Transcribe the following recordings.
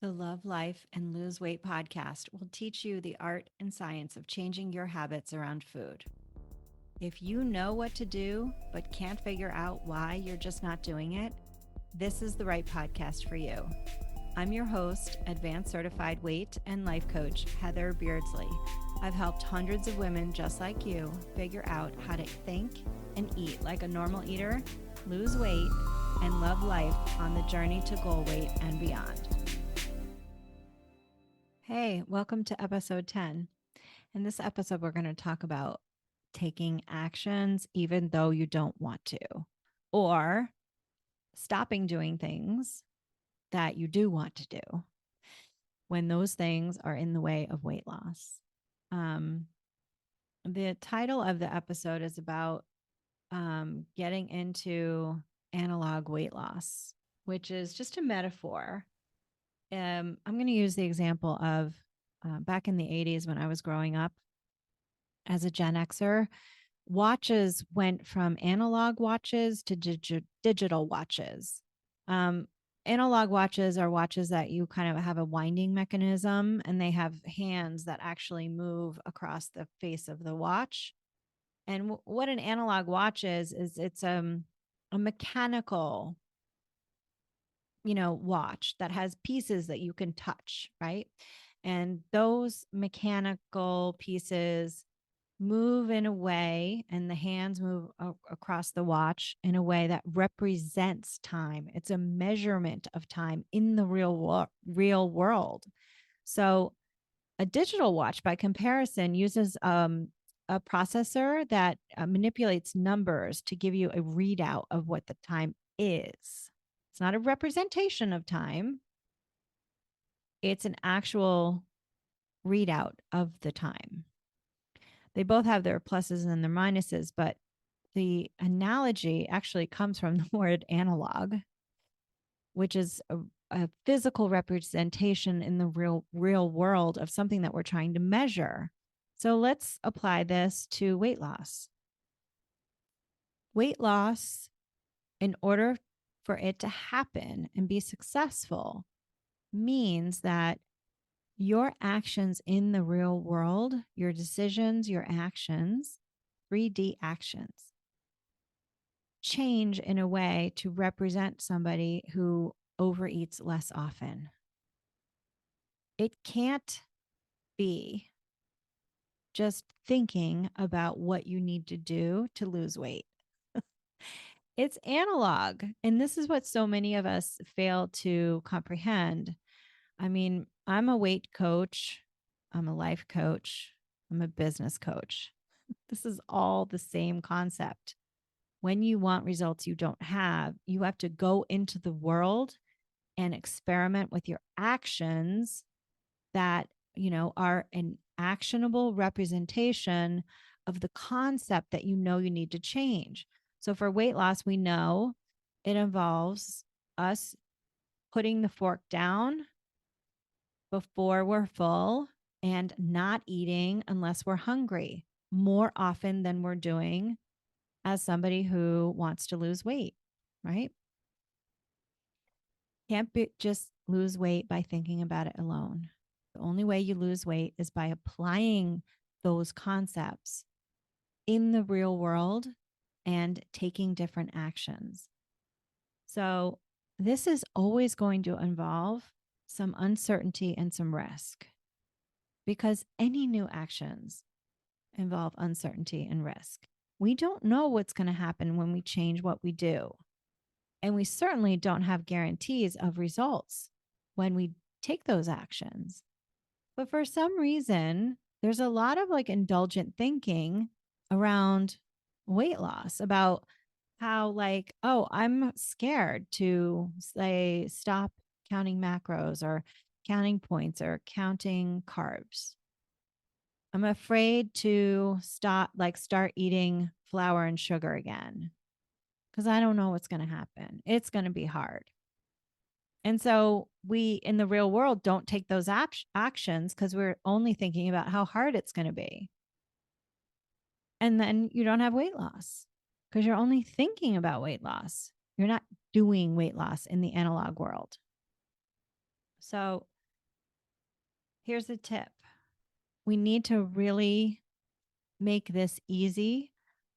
The Love, Life, and Lose Weight podcast will teach you the art and science of changing your habits around food. If you know what to do, but can't figure out why you're just not doing it, this is the right podcast for you. I'm your host, Advanced Certified Weight and Life Coach, Heather Beardsley. I've helped hundreds of women just like you figure out how to think and eat like a normal eater, lose weight, and love life on the journey to goal weight and beyond. Hey, welcome to episode 10. In this episode, we're going to talk about taking actions even though you don't want to, or stopping doing things that you do want to do when those things are in the way of weight loss. The title of the episode is about getting into analog weight loss, which is just a metaphor. I'm going to use the example of back in the 80s when I was growing up as a Gen Xer. Watches went from analog watches to digital watches. Um, Analog watches are watches that you kind of have a winding mechanism and they have hands that actually move across the face of the watch. And what an analog watch is it's a mechanical watch that has pieces that you can touch, right? And those mechanical pieces move in a way, and the hands move across the watch in a way that represents time. It's a measurement of time in the real world. So a digital watch, by comparison, uses a processor that manipulates numbers to give you a readout of what the time is. It's not a representation of time. It's an actual readout of the time. They both have their pluses and their minuses, but the analogy actually comes from the word analog, which is a physical representation in the real world of something that we're trying to measure. So let's apply this to weight loss. Weight loss, in order for it to happen and be successful, means that your actions in the real world, your decisions, your actions, 3D actions, change in a way to represent somebody who overeats less often. It can't be just thinking about what you need to do to lose weight. It's analog. And this is what so many of us fail to comprehend. I mean, I'm a weight coach, I'm a life coach, I'm a business coach. This is all the same concept. When you want results you don't have, you have to go into the world and experiment with your actions that, are an actionable representation of the concept that you need to change. So for weight loss, we know it involves us putting the fork down before we're full and not eating unless we're hungry more often than we're doing as somebody who wants to lose weight, right? Can't just lose weight by thinking about it alone. The only way you lose weight is by applying those concepts in the real world and taking different actions. So this is always going to involve some uncertainty and some risk, because any new actions involve uncertainty and risk. We don't know what's going to happen when we change what we do. And we certainly don't have guarantees of results when we take those actions. But for some reason, there's a lot of indulgent thinking around weight loss about how oh, I'm scared to say stop counting macros or counting points or counting carbs. I'm afraid to start eating flour and sugar again because I don't know what's going to happen. It's going to be hard. And so we in the real world don't take those actions because we're only thinking about how hard it's going to be. And then you don't have weight loss because you're only thinking about weight loss. You're not doing weight loss in the analog world. So Here's a tip. We need to really make this easy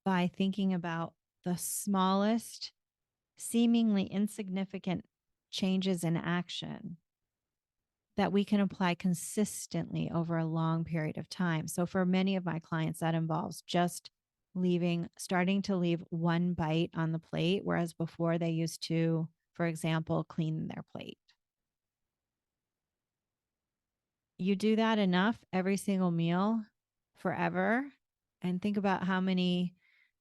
by thinking about the smallest, seemingly insignificant changes in action that we can apply consistently over a long period of time. So, for many of my clients, that involves just starting to leave one bite on the plate, whereas before they used to, for example, clean their plate. You do that enough every single meal forever, and think about how many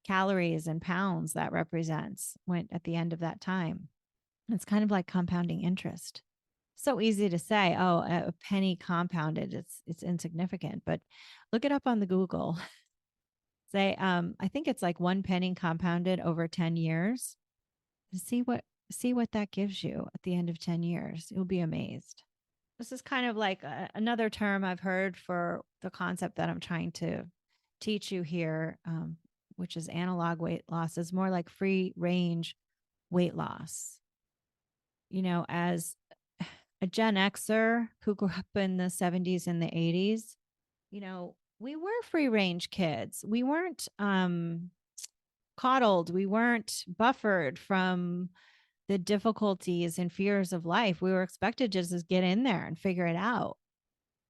calories and pounds that represents when at the end of that time. It's kind of like compounding interest. So easy to say, oh, a penny compounded, it's insignificant, but look it up on the Google. Say, I think it's like one penny compounded over 10 years. See what that gives you at the end of 10 years. You'll be amazed. This is kind of like another term I've heard for the concept that I'm trying to teach you here, which is analog weight loss, is more like free range weight loss. As a Gen Xer who grew up in the 70s and the 80s, we were free range kids. We weren't coddled. We weren't buffered from the difficulties and fears of life. We were expected to just get in there and figure it out.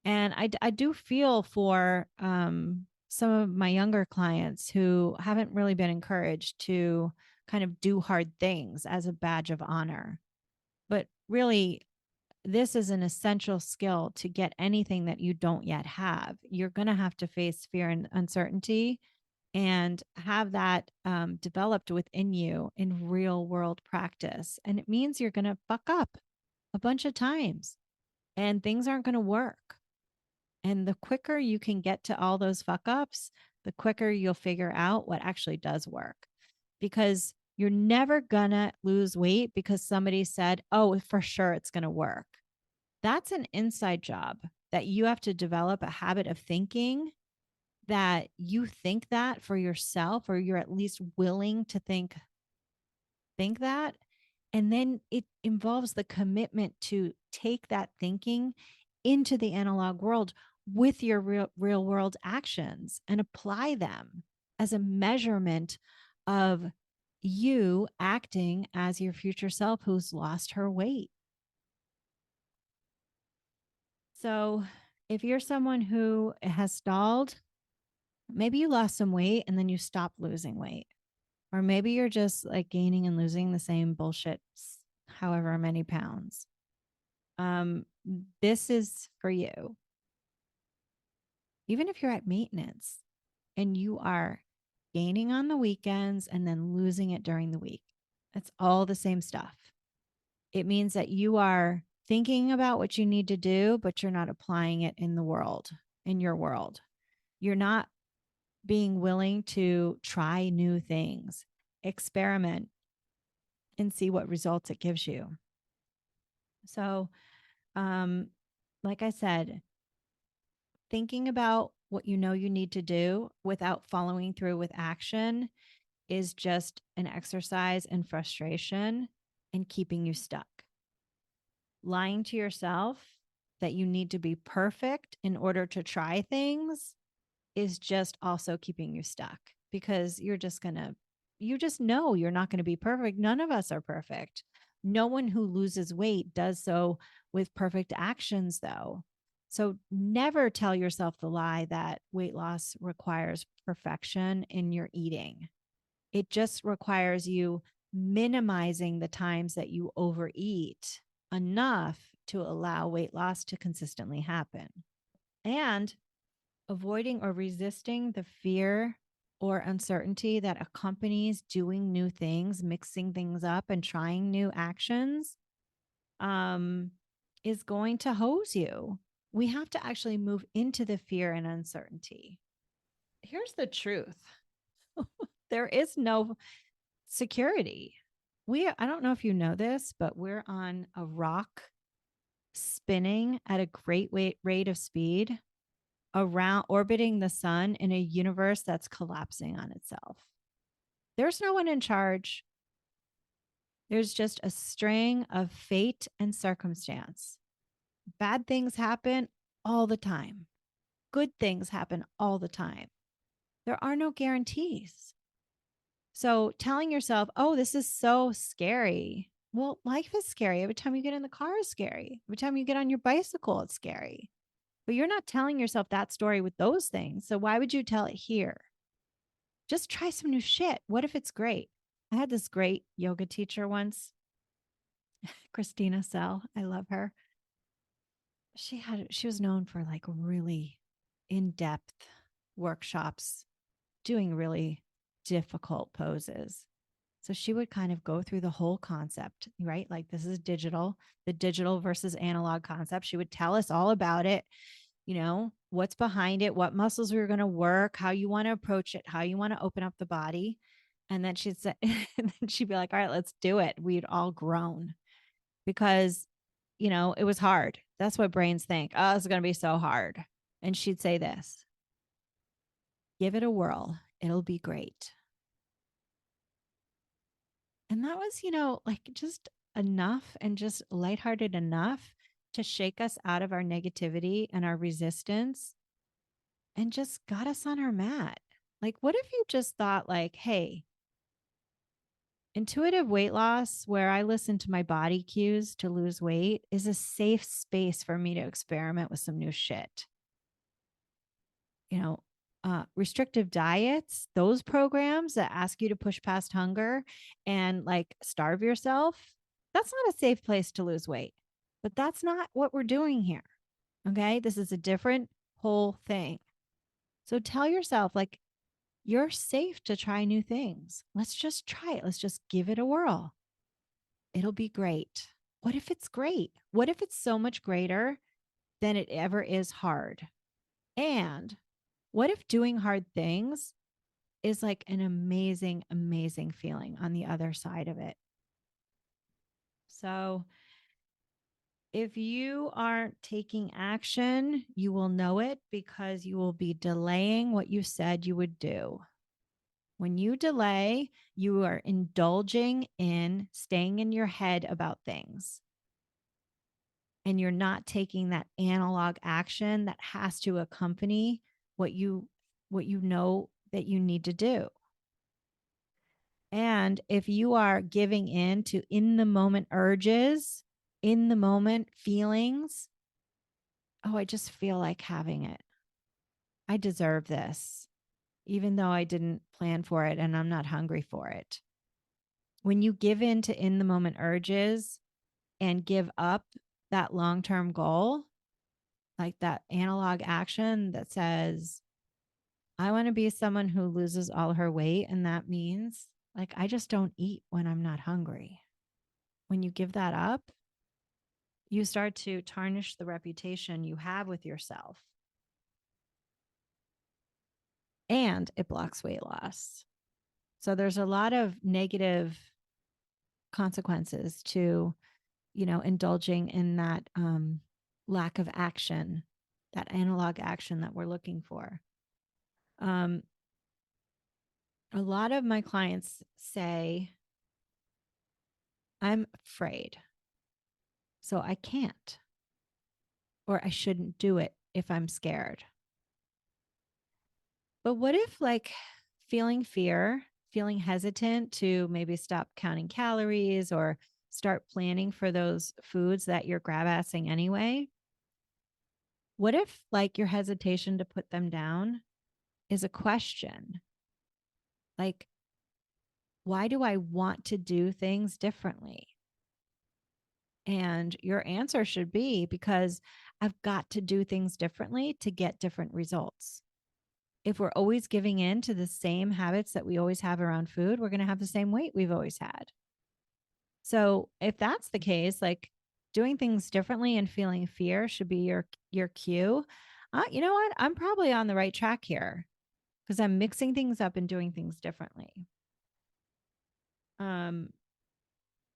And I do feel for some of my younger clients who haven't really been encouraged to kind of do hard things as a badge of honor. But really, this is an essential skill to get anything that you don't yet have. You're going to have to face fear and uncertainty and have that developed within you in real world practice. And it means you're going to fuck up a bunch of times and things aren't going to work. And the quicker you can get to all those fuck ups, the quicker you'll figure out what actually does work. Because you're never going to lose weight because somebody said, oh, for sure it's going to work. That's an inside job that you have to develop a habit of thinking that you think that for yourself, or you're at least willing to think that. And then it involves the commitment to take that thinking into the analog world with your real world actions and apply them as a measurement of you acting as your future self who's lost her weight. So if you're someone who has stalled, maybe you lost some weight and then you stopped losing weight. Or maybe you're just like gaining and losing the same bullshit, however many pounds. This is for you. Even if you're at maintenance and you are gaining on the weekends and then losing it during the week, it's all the same stuff. It means that you are thinking about what you need to do, but you're not applying it in the world, in your world. You're not being willing to try new things, experiment, and see what results it gives you. So, like I said, thinking about what you know you need to do without following through with action is just an exercise in frustration and keeping you stuck. Lying to yourself that you need to be perfect in order to try things is just also keeping you stuck, because you just know you're not going to be perfect. None of us are perfect. No one who loses weight does so with perfect actions, though. So never tell yourself the lie that weight loss requires perfection in your eating. It just requires you minimizing the times that you overeat enough to allow weight loss to consistently happen, and avoiding or resisting the fear or uncertainty that accompanies doing new things, mixing things up, and trying new actions is going to hose you. We have to actually move into the fear and uncertainty. Here's the truth. There is no security. I don't know if you know this, but we're on a rock spinning at a great rate of speed around, orbiting the sun in a universe that's collapsing on itself. There's no one in charge. There's just a string of fate and circumstance. Bad things happen all the time. Good things happen all the time. There are no guarantees. So telling yourself, oh, this is so scary. Well, life is scary. Every time you get in the car is scary. Every time you get on your bicycle, it's scary. But you're not telling yourself that story with those things. So why would you tell it here? Just try some new shit. What if it's great? I had this great yoga teacher once, Christina Sell. I love her. She was known for like really in-depth workshops, doing really difficult poses. So she would kind of go through the whole concept, right? Like this is digital, the digital versus analog concept. She would tell us all about it, what's behind it, what muscles we were going to work, how you want to approach it, how you want to open up the body. And then she'd say, and then she'd be like, all right, let's do it. We'd all groan because, it was hard. That's what brains think. Oh, it's going to be so hard. And she'd say this, give it a whirl. It'll be great. And that was, like just enough and just lighthearted enough to shake us out of our negativity and our resistance and just got us on our mat. Like, what if you just thought, like, hey, intuitive weight loss, where I listen to my body cues to lose weight, is a safe space for me to experiment with some new shit. You know, restrictive diets, those programs that ask you to push past hunger and like starve yourself, that's not a safe place to lose weight. But that's not what we're doing here. Okay. This is a different whole thing. So tell yourself, like, you're safe to try new things. Let's just try it. Let's just give it a whirl. It'll be great. What if it's great? What if it's so much greater than it ever is hard? And what if doing hard things is like an amazing, amazing feeling on the other side of it? So if you aren't taking action, you will know it because you will be delaying what you said you would do. When you delay, you are indulging in staying in your head about things. And you're not taking that analog action that has to accompany what you know that you need to do. And if you are giving in to in the moment urges, in the moment feelings, oh, I just feel like having it. I deserve this, even though I didn't plan for it and I'm not hungry for it. When you give in to in the moment urges and give up that long term goal, like that analog action that says, I want to be someone who loses all her weight. And that means like, I just don't eat when I'm not hungry. When you give that up, you start to tarnish the reputation you have with yourself. And it blocks weight loss. So there's a lot of negative consequences to, indulging in that lack of action, that analog action that we're looking for. Um, a lot of my clients say, I'm afraid, so I can't, or I shouldn't do it if I'm scared. But what if, like, feeling fear, feeling hesitant to maybe stop counting calories or start planning for those foods that you're grab assing anyway? What if, like, your hesitation to put them down is a question? Like, why do I want to do things differently? And your answer should be because I've got to do things differently to get different results. If we're always giving in to the same habits that we always have around food, we're going to have the same weight we've always had. So if that's the case, like doing things differently and feeling fear should be your cue. You know what? I'm probably on the right track here because I'm mixing things up and doing things differently. Um,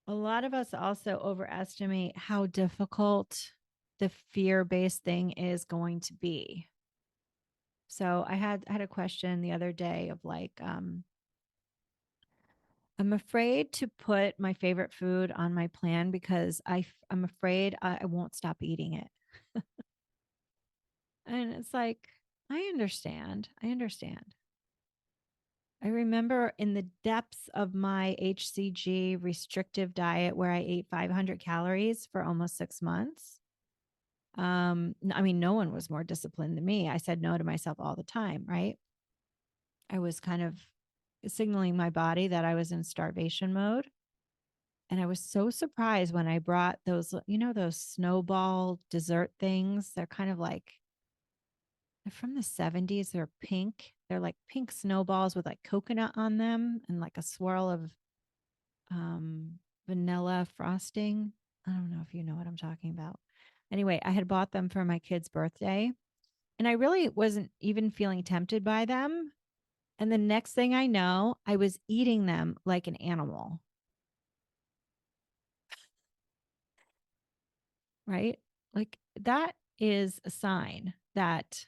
a lot of us also overestimate how difficult the fear-based thing is going to be. So I had a question the other day of like, I'm afraid to put my favorite food on my plan because I'm afraid I won't stop eating it. And it's like, I understand. I understand. I remember in the depths of my HCG restrictive diet where I ate 500 calories for almost 6 months. I mean, no one was more disciplined than me. I said no to myself all the time, right? I was kind of signaling my body that I was in starvation mode. And I was so surprised when I brought those, those snowball dessert things. They're kind of like, they're from the 70s. They're pink. They're like pink snowballs with like coconut on them and like a swirl of um, vanilla frosting. I don't know if you know what I'm talking about. Anyway, I had bought them for my kid's birthday and I really wasn't even feeling tempted by them. And the next thing I know, I was eating them like an animal, right? Like that is a sign that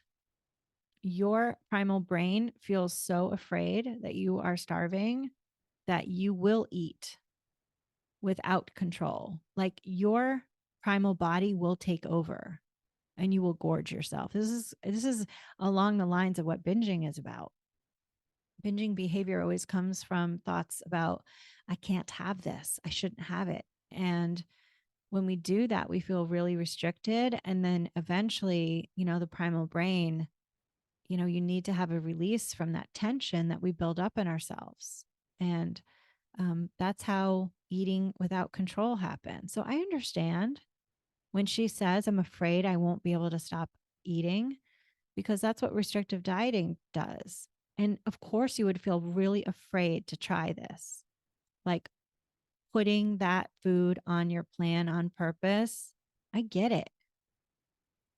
your primal brain feels so afraid that you are starving that you will eat without control. Like your primal body will take over and you will gorge yourself. This is along the lines of what binging is about. Binging behavior always comes from thoughts about I can't have this. I shouldn't have it. And when we do that, we feel really restricted and then eventually, the primal brain, you need to have a release from that tension that we build up in ourselves. And that's how eating without control happens. So I understand when she says, I'm afraid I won't be able to stop eating, because that's what restrictive dieting does. And of course, you would feel really afraid to try this, like putting that food on your plan on purpose. I get it.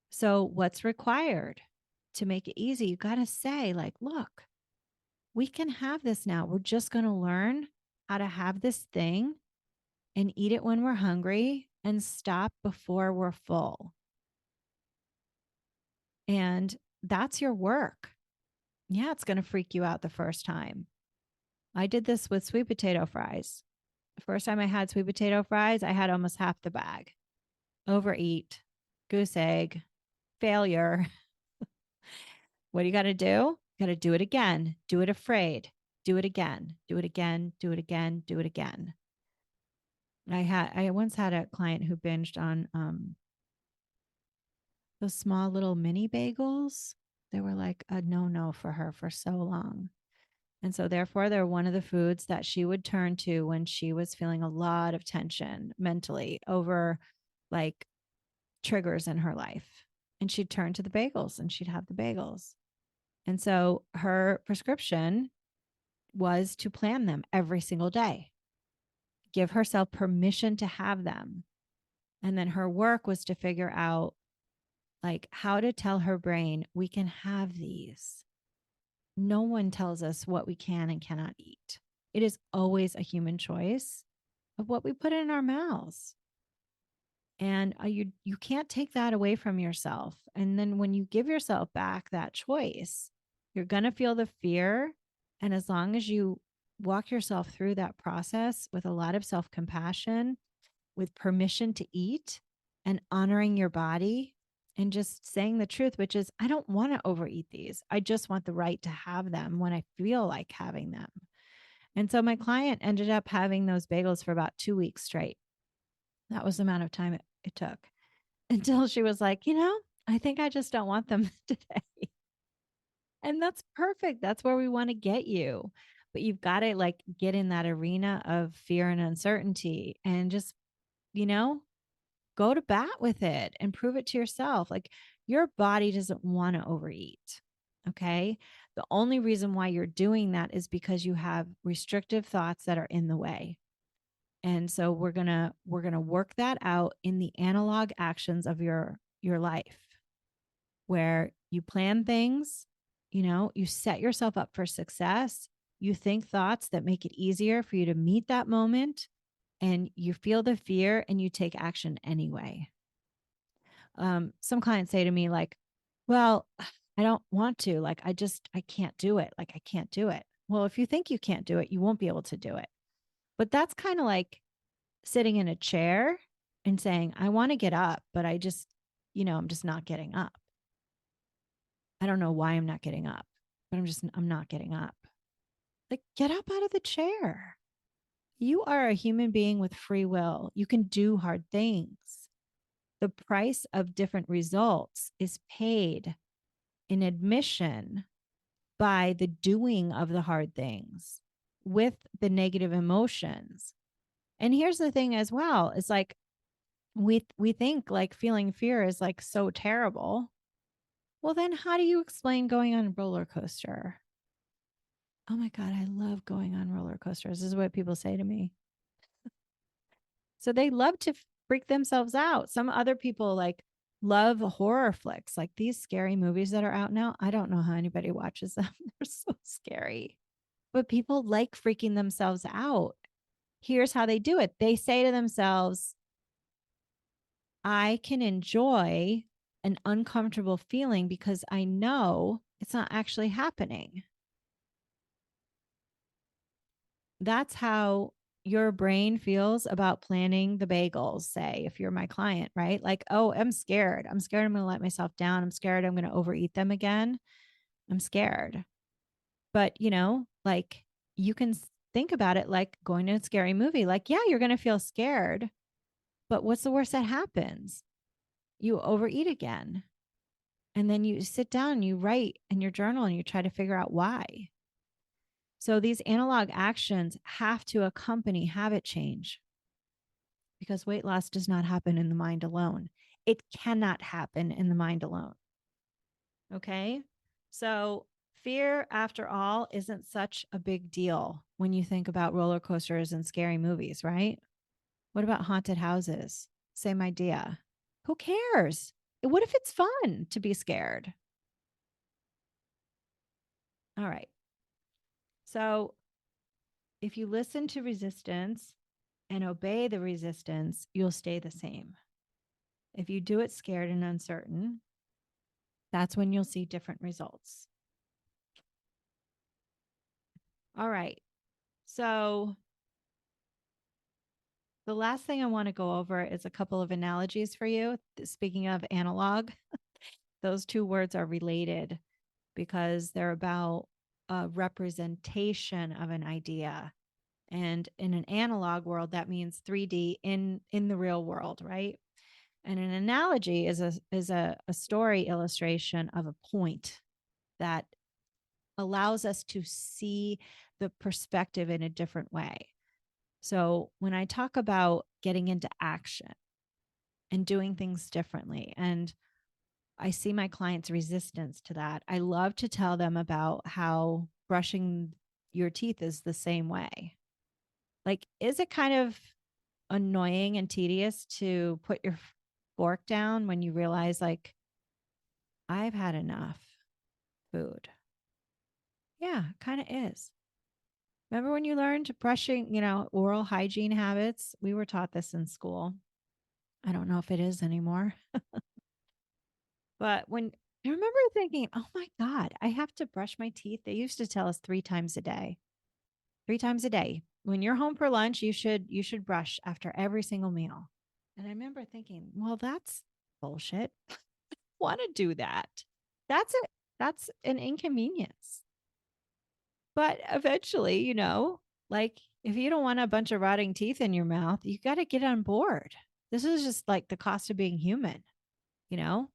So, what's required to make it easy? You got to say, like, look, we can have this now. We're just going to learn how to have this thing and eat it when we're hungry and stop before we're full. And that's your work. Yeah, it's going to freak you out the first time. I did this with sweet potato fries. The first time I had sweet potato fries, I had almost half the bag. Overeat, goose egg, failure. What do you got to do? You got to do it again. Do it afraid. Do it again. Do it again. Do it again. Do it again. I once had a client who binged on those small little mini bagels. They were like a no for her for so long. And so, therefore, they're one of the foods that she would turn to when she was feeling a lot of tension mentally over like triggers in her life. And she'd turn to the bagels and she'd have the bagels. And so, her prescription was to plan them every single day, give herself permission to have them. And then her work was to figure out like how to tell her brain, we can have these. No one tells us what we can and cannot eat. It is always a human choice of what we put in our mouths. And you can't take that away from yourself. And then when you give yourself back that choice, you're going to feel the fear. And as long as you walk yourself through that process with a lot of self-compassion, with permission to eat and honoring your body and just saying the truth, which is, I don't want to overeat these. I just want the right to have them when I feel like having them. And so my client ended up having those bagels for about 2 weeks straight. That was the amount of time it took until she was like, I think I just don't want them today. And that's perfect. That's where we want to get you. But you've got to like get in that arena of fear and uncertainty and just, go to bat with it and prove it to yourself. Like your body doesn't want to overeat. Okay. The only reason why you're doing that is because you have restrictive thoughts that are in the way. And so we're going to work that out in the analog actions of your life where you plan things, you set yourself up for success. You think thoughts that make it easier for you to meet that moment and you feel the fear and you take action anyway. Some clients say to me like, well, I don't want to, like, I can't do it. Like, I can't do it. Well, if you think you can't do it, you won't be able to do it. But that's kind of like sitting in a chair and saying, I want to get up, but I'm just not getting up. I don't know why I'm not getting up, but I'm not getting up. Like, get up out of the chair. You are a human being with free will. You can do hard things. The price of different results is paid in admission by the doing of the hard things with the negative emotions. And here's the thing as well. It's like we think like feeling fear is like so terrible. Well, then how do you explain going on a roller coaster? Oh my God, I love going on roller coasters. This is what people say to me. So they love to freak themselves out. Some other people like love horror flicks, like these scary movies that are out now. I don't know how anybody watches them. They're so scary. But people like freaking themselves out. Here's how they do it. They say to themselves, I can enjoy an uncomfortable feeling because I know it's not actually happening. That's how your brain feels about planning the bagels, say, if you're my client, right? Like, oh, I'm scared. I'm scared I'm going to let myself down. I'm scared I'm going to overeat them again. I'm scared. But, like you can think about it like going to a scary movie. Like, yeah, you're going to feel scared. But what's the worst that happens? You overeat again. And then you sit down and you write in your journal and you try to figure out why. So these analog actions have to accompany habit change because weight loss does not happen in the mind alone. It cannot happen in the mind alone. Okay. So fear, after all, isn't such a big deal when you think about roller coasters and scary movies, right? What about haunted houses? Same idea. Who cares? What if it's fun to be scared? All right. So if you listen to resistance and obey the resistance, you'll stay the same. If you do it scared and uncertain, that's when you'll see different results. All right. So the last thing I want to go over is a couple of analogies for you. Speaking of analog, those two words are related because they're about a representation of an idea. And in an analog world, that means 3D in the real world, right? And an analogy is a story illustration of a point that allows us to see the perspective in a different way. So when I talk about getting into action and doing things differently, and I see my clients' resistance to that, I love to tell them about how brushing your teeth is the same way. Like, is it kind of annoying and tedious to put your fork down when you realize, like, I've had enough food? Yeah, kind of is. Remember when you learned brushing, oral hygiene habits? We were taught this in school. I don't know if it is anymore. But when I remember thinking, oh my God, I have to brush my teeth. They used to tell us 3 times a day. 3 times a day. When you're home for lunch, you should brush after every single meal. And I remember thinking, well, that's bullshit. Want to do that. That's it. That's an inconvenience. But eventually, like if you don't want a bunch of rotting teeth in your mouth, you got to get on board. This is just like the cost of being human, you know?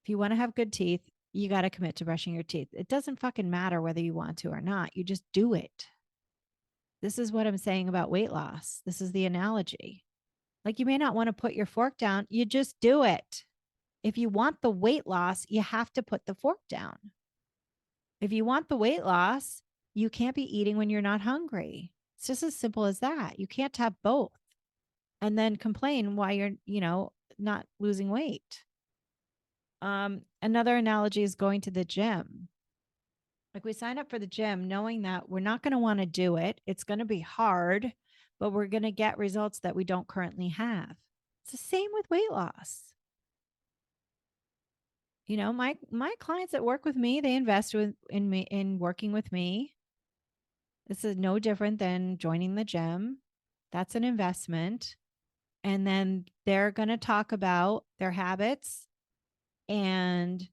If you want to have good teeth, you got to commit to brushing your teeth. It doesn't fucking matter whether you want to or not. You just do it. This is what I'm saying about weight loss. This is the analogy. Like you may not want to put your fork down, you just do it. If you want the weight loss, you have to put the fork down. If you want the weight loss, you can't be eating when you're not hungry. It's just as simple as that. You can't have both and then complain why you're, not losing weight. Another analogy is going to the gym. Like we sign up for the gym knowing that we're not going to want to do it. It's going to be hard, but we're going to get results that we don't currently have. It's the same with weight loss. My clients that work with me, they invest in me in working with me. This is no different than joining the gym. That's an investment. And then they're going to talk about their habits and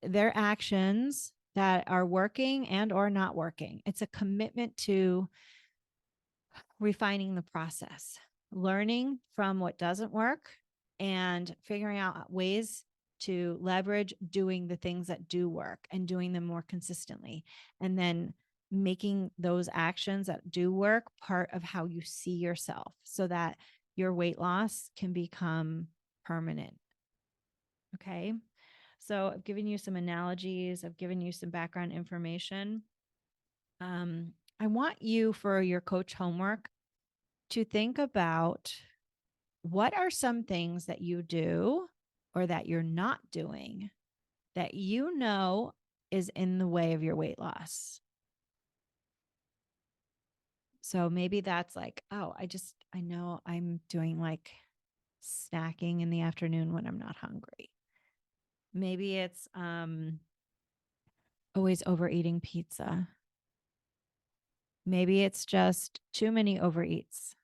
They're actions that are working and or not working. It's a commitment to refining the process, learning from what doesn't work and figuring out ways to leverage doing the things that do work and doing them more consistently. And then making those actions that do work part of how you see yourself so that your weight loss can become permanent. Okay. So I've given you some analogies, I've given you some background information. I want you, for your coach homework, to think about what are some things that you do or that you're not doing that you know is in the way of your weight loss. So maybe that's like, oh, I know I'm doing like snacking in the afternoon when I'm not hungry. Maybe it's always overeating pizza. Maybe it's just too many overeats.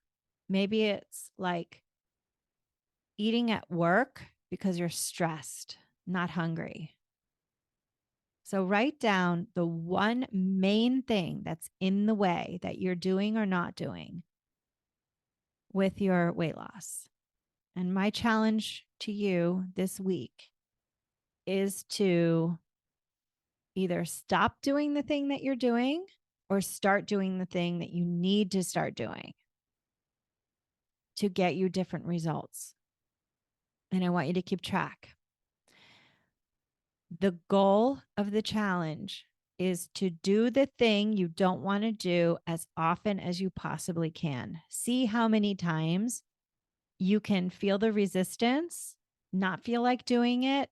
Maybe it's like eating at work because you're stressed, not hungry. So write down the one main thing that's in the way that you're doing or not doing with your weight loss. And my challenge to you this week is to either stop doing the thing that you're doing or start doing the thing that you need to start doing to get you different results. And I want you to keep track. The goal of the challenge is to do the thing you don't want to do as often as you possibly can. See how many times you can feel the resistance, not feel like doing it,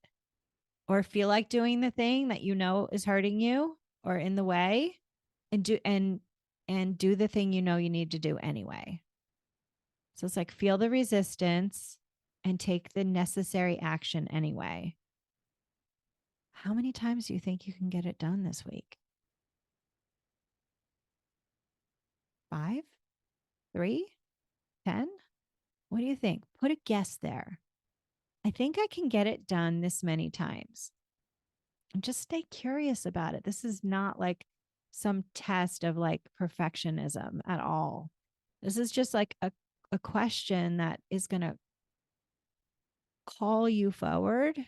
or feel like doing the thing that you know is hurting you or in the way, and do the thing you know you need to do anyway. So it's like feel the resistance and take the necessary action anyway. How many times do you think you can get it done this week? 5, 3, 10? What do you think? Put a guess there. I think I can get it done this many times. And just stay curious about it. This is not like some test of like perfectionism at all. This is just like a question that is going to call you forward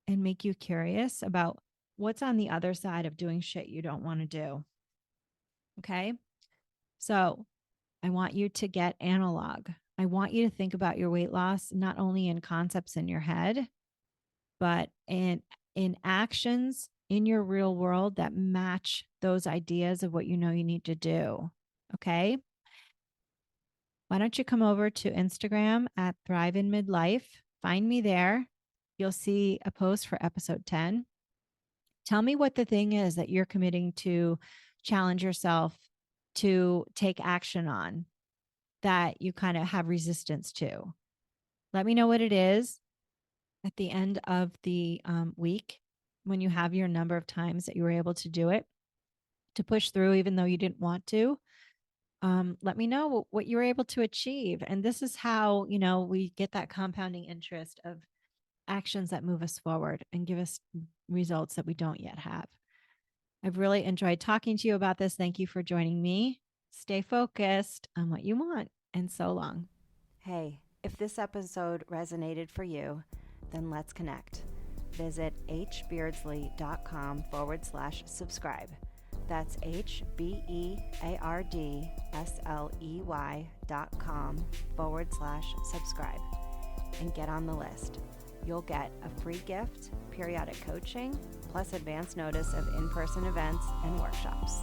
and make you curious about what's on the other side of doing shit you don't want to do. Okay. So I want you to get analog. I want you to think about your weight loss, not only in concepts in your head, but in actions in your real world that match those ideas of what you know you need to do. Okay. Why don't you come over to Instagram at Thrive in Midlife? Find me there. You'll see a post for episode 10. Tell me what the thing is that you're committing to challenge yourself to take action on that you kind of have resistance to. Let me know what it is at the end of the week when you have your number of times that you were able to do it, to push through even though you didn't want to. Let me know what you were able to achieve. And this is how, we get that compounding interest of actions that move us forward and give us results that we don't yet have. I've really enjoyed talking to you about this. Thank you for joining me. Stay focused on what you want, and so long. Hey, if this episode resonated for you, then let's connect. Visit hbeardsley.com/subscribe. That's HBEARDSLEY.com/subscribe and get on the list. You'll get a free gift, periodic coaching, plus advance notice of in-person events and workshops.